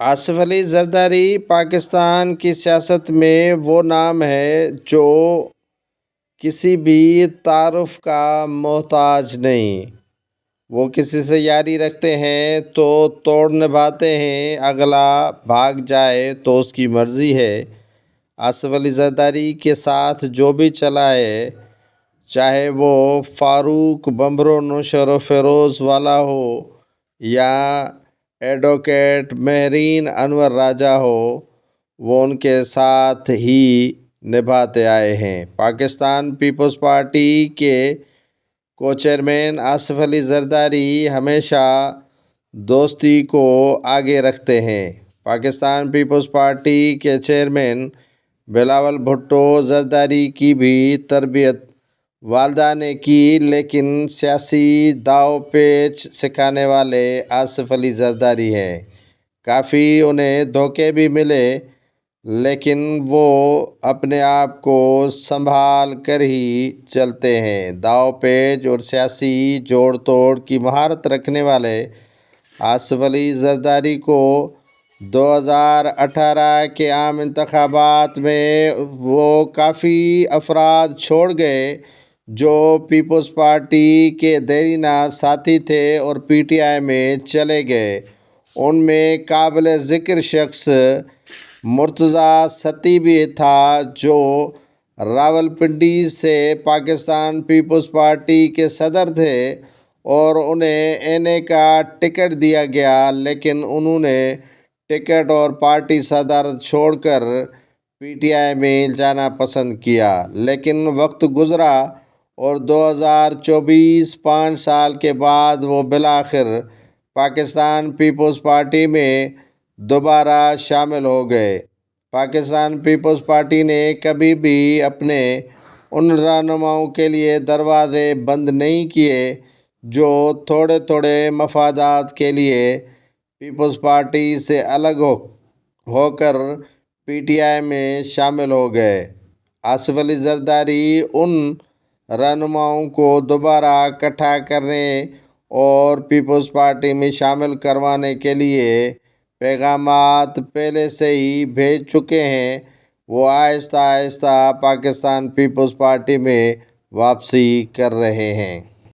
آصف علی زرداری پاکستان کی سیاست میں وہ نام ہے جو کسی بھی تعارف کا محتاج نہیں۔ وہ کسی سے یاری رکھتے ہیں تو توڑ نبھاتے ہیں، اگلا بھاگ جائے تو اس کی مرضی ہے۔ آصف علی زرداری کے ساتھ جو بھی چلا ہے، چاہے وہ فاروق بمبرو نوشر و فیروز والا ہو یا ایڈوکیٹ مہرین انور راجہ ہو، وہ ان کے ساتھ ہی نبھاتے آئے ہیں۔ پاکستان پیپلز پارٹی کے کو چیئرمین آصف علی زرداری ہمیشہ دوستی کو آگے رکھتے ہیں۔ پاکستان پیپلز پارٹی کے چیئرمین بلاول بھٹو زرداری کی بھی تربیت والدہ نے کی، لیکن سیاسی داؤ پیچ سکھانے والے آصف علی زرداری ہیں۔ کافی انہیں دھوکے بھی ملے، لیکن وہ اپنے آپ کو سنبھال کر ہی چلتے ہیں۔ داؤ پیچ اور سیاسی جوڑ توڑ کی مہارت رکھنے والے آصف علی زرداری کو 2018 کے عام انتخابات میں وہ کافی افراد چھوڑ گئے جو پیپلز پارٹی کے دیرینہ ساتھی تھے اور پی ٹی آئی میں چلے گئے۔ ان میں قابل ذکر شخص مرتضیٰ ستی بھی تھا، جو راولپنڈی سے پاکستان پیپلز پارٹی کے صدر تھے اور انہیں این اے کا ٹکٹ دیا گیا، لیکن انہوں نے ٹکٹ اور پارٹی صدارت چھوڑ کر پی ٹی آئی میں جانا پسند کیا۔ لیکن وقت گزرا اور 2024 5 سال کے بعد وہ بالآخر پاکستان پیپلز پارٹی میں دوبارہ شامل ہو گئے۔ پاکستان پیپلز پارٹی نے کبھی بھی اپنے ان رہنماؤں کے لیے دروازے بند نہیں کیے جو تھوڑے تھوڑے مفادات کے لیے پیپلز پارٹی سے الگ ہو کر پی ٹی آئی میں شامل ہو گئے۔ آصف علی زرداری ان رہنماؤں کو دوبارہ اکٹھا کرنے اور پیپلز پارٹی میں شامل کروانے کے لیے پیغامات پہلے سے ہی بھیج چکے ہیں۔ وہ آہستہ آہستہ پاکستان پیپلز پارٹی میں واپسی کر رہے ہیں۔